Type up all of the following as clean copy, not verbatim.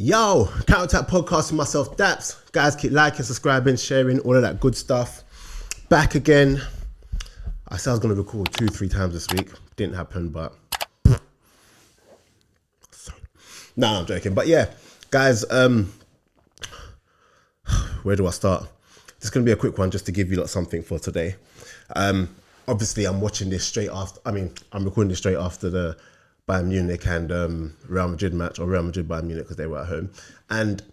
Yo, Counterattack Podcast with myself, Daps. Guys, keep liking, subscribing, sharing, all of that good stuff. Back again. I said I was going to record 2-3 times this week. Didn't happen, but... Nah, I'm joking. But yeah, guys, where do I start? This is going to be a quick one just to give you lot something for today. Obviously, I'm watching this straight after... I'm recording this straight after the Bayern Munich and Real Madrid match, or Real Madrid Bayern Munich because they were at home. And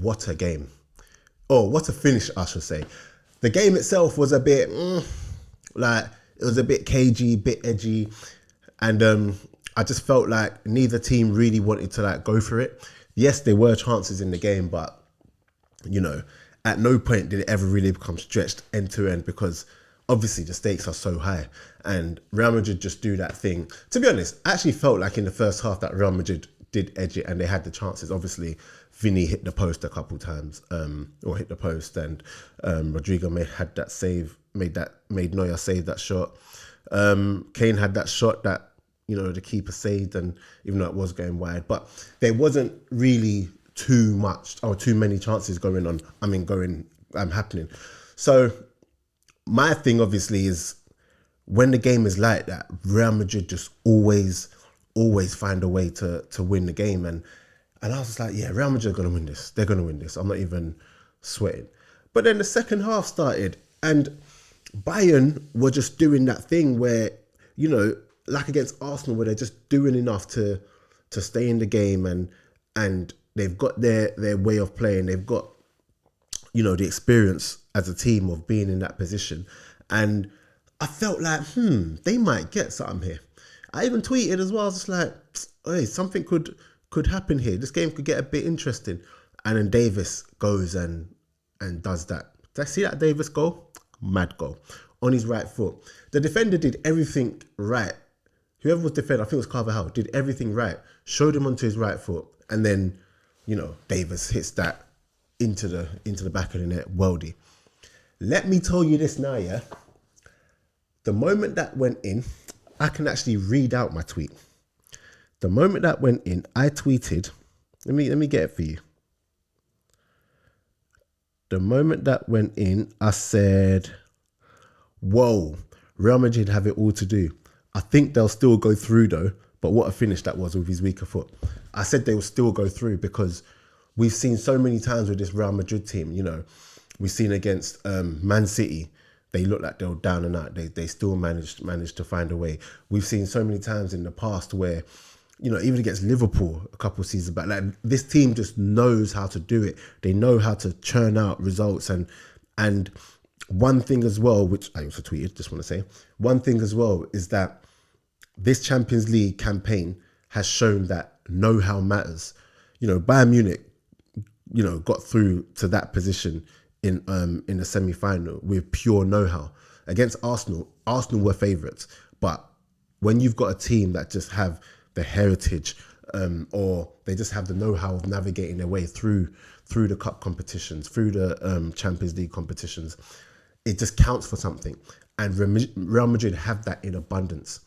what a game. Oh, what a finish, I should say. The game itself was a bit, it was a bit cagey, bit edgy. And I just felt like neither team really wanted to go for it. Yes, there were chances in the game, but, at no point did it ever really become stretched end to end because obviously the stakes are so high and Real Madrid just do that thing. To be honest, I actually felt like in the first half that Real Madrid did edge it and they had the chances. Obviously, Vinny hit the post a couple times, and Rodrigo had that save, made Neuer save that shot. Kane had that shot that, the keeper saved, and even though it was going wide, but there wasn't really too many chances happening. So my thing obviously is when the game is like that, Real Madrid just always find a way to win the game. And I was just like, yeah, Real Madrid are going to win this. They're going to win this. I'm not even sweating. But then the second half started and Bayern were just doing that thing where, like against Arsenal, where they're just doing enough to stay in the game and they've got their way of playing. They've got, the experience as a team of being in that position. And I felt like, they might get something here. I even tweeted as well. I was just like, hey, something could happen here. This game could get a bit interesting. And then Davis goes and does that. Did I see that Davis goal? Mad goal. On his right foot. The defender did everything right. Whoever was defending, I think it was Carvajal, did everything right. Showed him onto his right foot. And then, Davis hits that into the back of the net, worldy. Let me tell you this now, yeah. The moment that went in, I can actually read out my tweet. The moment that went in, I tweeted. Let me get it for you. The moment that went in, I said, "Whoa, Real Madrid have it all to do. I think they'll still go through though. But what a finish that was with his weaker foot." I said they will still go through because we've seen so many times with this Real Madrid team, we've seen against Man City, they looked like they were down and out. They still managed to find a way. We've seen so many times in the past where, even against Liverpool a couple of seasons back, this team just knows how to do it. They know how to churn out results. And one thing as well, which I also tweeted, just want to say, one thing as well is that this Champions League campaign has shown that know-how matters. Bayern Munich, got through to that position in the semi-final with pure know-how. Against Arsenal were favourites. But when you've got a team that just have the heritage or they just have the know-how of navigating their way through the cup competitions, through the Champions League competitions, it just counts for something. And Real Madrid have that in abundance.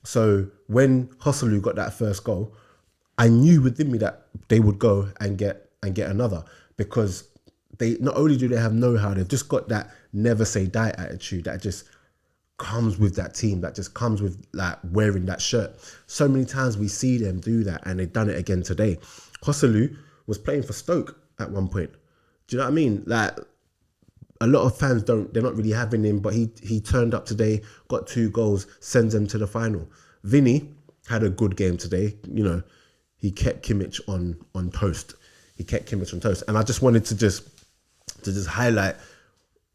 So when Joselu got that first goal, I knew within me that they would go and get another because they not only do they have know-how, they've just got that never say die attitude that just comes with that team, that just comes with wearing that shirt. So many times we see them do that and they've done it again today. Joselu was playing for Stoke at one point. Do you know what I mean? A lot of fans they're not really having him, but he turned up today, got 2 goals, sends them to the final. Vinny had a good game today. He kept Kimmich on toast. And I just wanted to just highlight,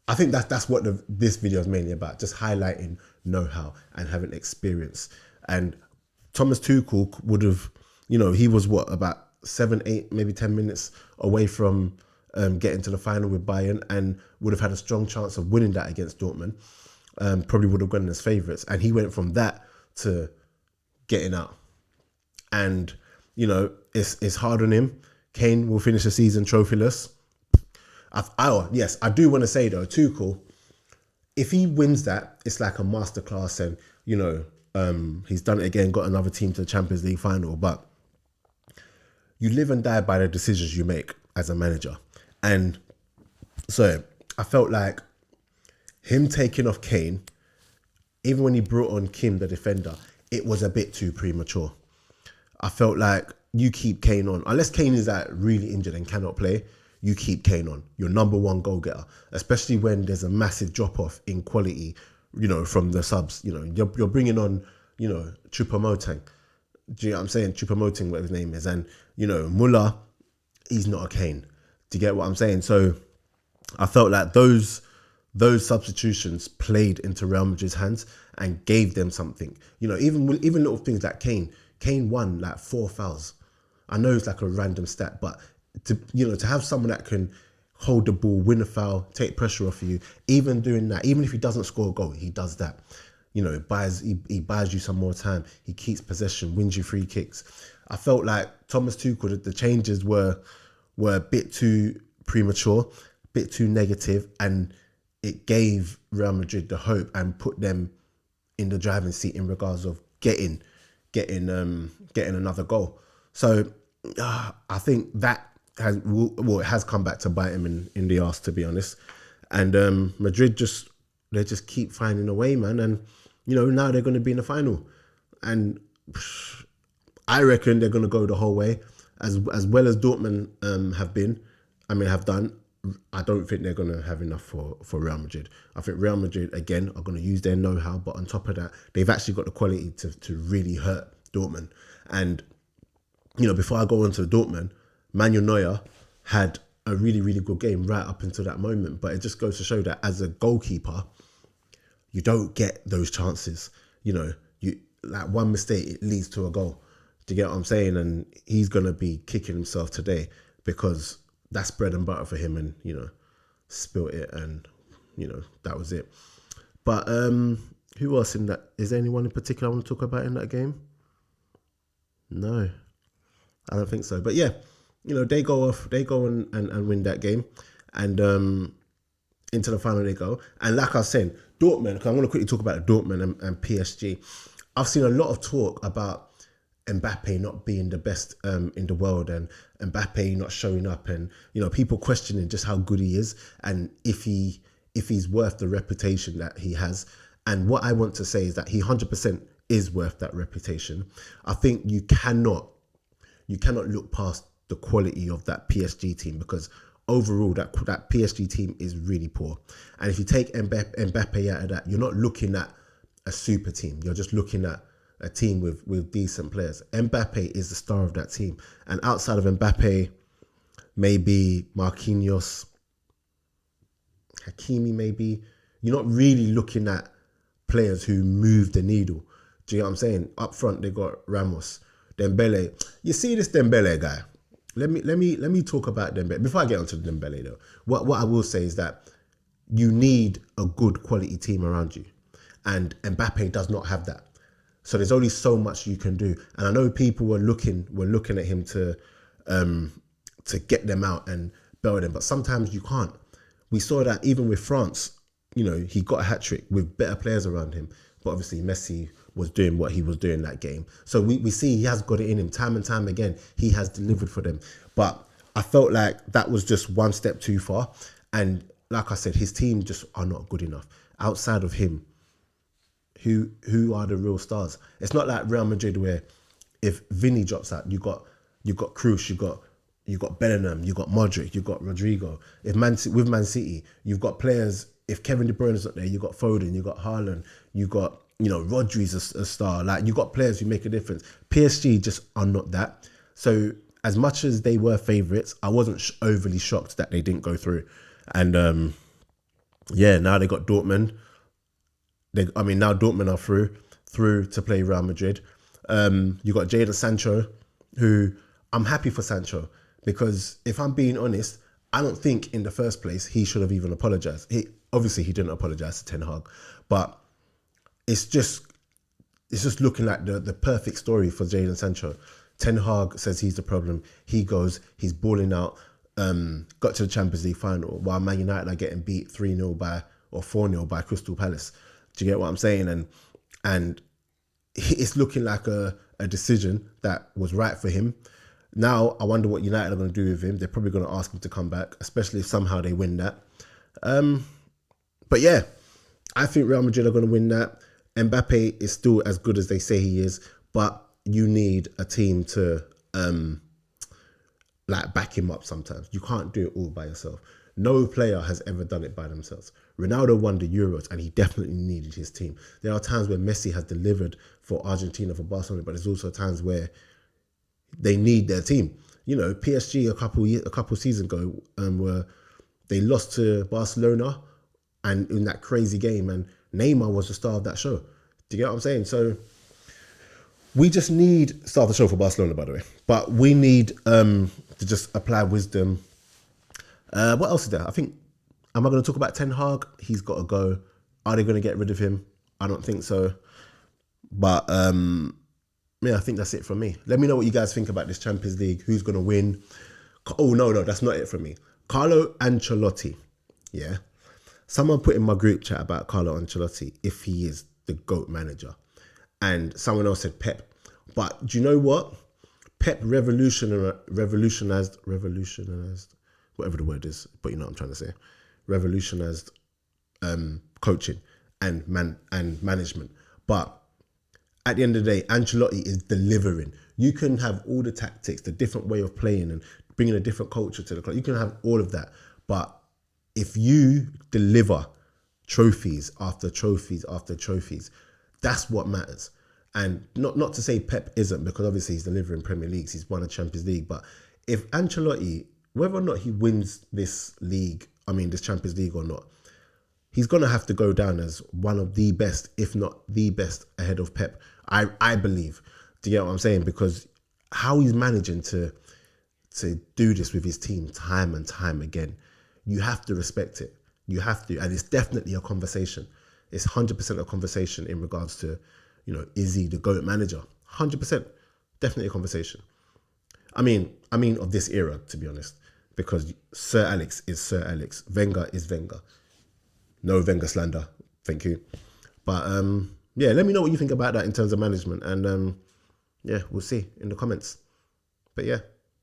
I think that's what this video is mainly about, just highlighting know-how and having experience. And Thomas Tuchel would have, he was about 7, 8, maybe 10 minutes away from getting to the final with Bayern and would have had a strong chance of winning that against Dortmund. Probably would have gone as favourites. And he went from that to getting out. And, it's hard on him. Kane will finish the season trophyless. Yes, I do want to say though, Tuchel, if he wins that, it's like a masterclass and, he's done it again, got another team to the Champions League final. But you live and die by the decisions you make as a manager. And so I felt like him taking off Kane, even when he brought on Kim, the defender, it was a bit too premature. I felt like you keep Kane on. Unless Kane is like really injured and cannot play, you keep Kane on. Your number one goal getter, especially when there's a massive drop off in quality, from the subs. You're bringing on, Choupo-Moting. Do you know what I'm saying? Choupo-Moting, whatever his name is. And, Muller, he's not a Kane. Do you get what I'm saying? So I felt like those substitutions played into Real Madrid's hands and gave them something. Even little things like Kane won like 4 fouls. I know it's like a random stat, but to have someone that can hold the ball, win a foul, take pressure off of you, even doing that, even if he doesn't score a goal, he does that. He buys you some more time. He keeps possession, wins you free kicks. I felt like Thomas Tuchel, the changes were a bit too premature, a bit too negative, and it gave Real Madrid the hope and put them in the driving seat in regards of getting another goal. So I think that it has come back to bite him in the arse, to be honest. And Madrid they just keep finding a way, man. And now they're going to be in the final, and I reckon they're going to go the whole way, as well as Dortmund have done. I don't think they're going to have enough for Real Madrid. I think Real Madrid, again, are going to use their know-how, but on top of that, they've actually got the quality to really hurt Dortmund. And, before I go on to Dortmund, Manuel Neuer had a really, really good game right up until that moment. But it just goes to show that as a goalkeeper, you don't get those chances. You like one mistake, it leads to a goal. Do you get what I'm saying? And he's going to be kicking himself today because that's bread and butter for him, and spilt it, and that was it. But who else in that? Is there anyone in particular I want to talk about in that game? No, I don't think so. But yeah, they go and win that game, and into the final they go. And like I was saying, Dortmund, because I'm going to quickly talk about Dortmund and PSG. I've seen a lot of talk about Mbappe not being the best in the world, and Mbappe not showing up, and people questioning just how good he is and if he's worth the reputation that he has. And what I want to say is that he 100% is worth that reputation. I think you cannot look past the quality of that PSG team, because overall that PSG team is really poor. And if you take Mbappe out of that, you're not looking at a super team. You're just looking at a team with decent players. Mbappe is the star of that team. And outside of Mbappe, maybe Marquinhos, Hakimi maybe, you're not really looking at players who move the needle. Do you know what I'm saying? Up front, they got Ramos, Dembele. You see this Dembele guy? Let me talk about Dembele. Before I get onto Dembele though, what I will say is that you need a good quality team around you. And Mbappe does not have that. So there's only so much you can do. And I know people were looking at him to get them out and build them, but sometimes you can't. We saw that even with France, he got a hat-trick with better players around him. But obviously Messi was doing what he was doing that game. So we see he has got it in him time and time again. He has delivered for them. But I felt like that was just one step too far. And like I said, his team just are not good enough. Outside of him, who are the real stars? It's not like Real Madrid where if Vinny drops out, you got Kroos, you got Bellingham, you got Modric, you got Rodrigo. With Man City, you've got players. If Kevin De Bruyne is not there, you got Foden, you got Haaland, you got Rodri's a star. Like you got players who make a difference. PSG just are not that. So as much as they were favourites, I wasn't overly shocked that they didn't go through. And now they got Dortmund. Now Dortmund are through to play Real Madrid. You got Jadon Sancho, who I'm happy for Sancho, because if I'm being honest, I don't think in the first place he should have even apologised. Obviously he didn't apologise to Ten Hag, but it's just looking like the perfect story for Jadon Sancho. Ten Hag says he's the problem. He goes, he's balling out, got to the Champions League final, while Man United are getting beat 3-0 or 4-0 by Crystal Palace. Do you get what I'm saying? And it's looking like a decision that was right for him. Now, I wonder what United are going to do with him. They're probably going to ask him to come back, especially if somehow they win that. But yeah, I think Real Madrid are going to win that. Mbappe is still as good as they say he is, but you need a team to like back him up sometimes. You can't do it all by yourself. No player has ever done it by themselves. Ronaldo won the Euros and he definitely needed his team. There are times where Messi has delivered for Argentina, for Barcelona, but there's also times where they need their team. You know, PSG a couple seasons ago were they lost to Barcelona and in that crazy game, and Neymar was the star of that show. Do you get what I'm saying? So we just need star of the show for Barcelona, by the way. But we need to just apply wisdom. What else is there? I think, am I going to talk about Ten Hag? He's got to go. Are they going to get rid of him? I don't think so. But yeah, I think that's it from me. Let me know what you guys think about this Champions League. Who's going to win? Oh, no, that's not it from me. Carlo Ancelotti. Yeah. Someone put in my group chat about Carlo Ancelotti if he is the GOAT manager. And someone else said Pep. But do you know what? Pep revolutionized, whatever the word is, but you know what I'm trying to say. Revolutionized coaching and management. But at the end of the day, Ancelotti is delivering. You can have all the tactics, the different way of playing and bringing a different culture to the club. You can have all of that. But if you deliver trophies after trophies after trophies, that's what matters. And not to say Pep isn't, because obviously he's delivering Premier Leagues, he's won a Champions League. But if Ancelotti, whether or not he wins this Champions League or not, he's going to have to go down as one of the best, if not the best, ahead of Pep. I believe. Do you get what I'm saying? Because how he's managing to do this with his team time and time again, you have to respect it. You have to. And it's definitely a conversation. It's 100% a conversation in regards to, you know, is he the GOAT manager? 100%. Definitely a conversation. I mean of this era, to be honest, because Sir Alex is Sir Alex. Wenger is Wenger. No Wenger slander. Thank you. But yeah, let me know what you think about that in terms of management. And yeah, we'll see in the comments. But yeah,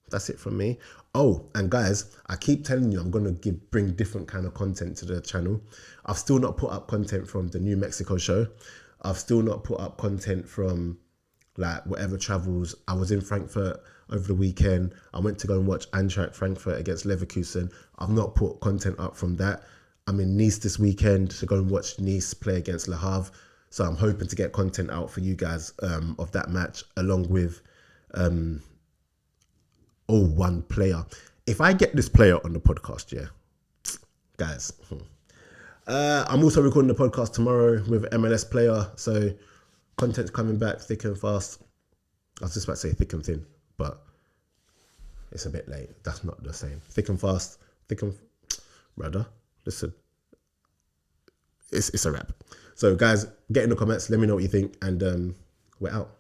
that's it from me. Oh, and guys, I keep telling you I'm going to bring different kind of content to the channel. I've still not put up content from the New Mexico show. I've still not put up content from like whatever travels. I was in Frankfurt over the weekend. I went to go and watch Eintracht Frankfurt against Leverkusen. I've not put content up from that. I'm in Nice this weekend to go and watch Nice play against Le Havre. So I'm hoping to get content out for you guys of that match, along with one player. If I get this player on the podcast, yeah, guys. I'm also recording the podcast tomorrow with MLS player. So content's coming back thick and fast. I was just about to say thick and thin, but it's a bit late. That's not the same. Thick and fast, brother. Listen, it's a wrap. So guys, get in the comments. Let me know what you think, and we're out.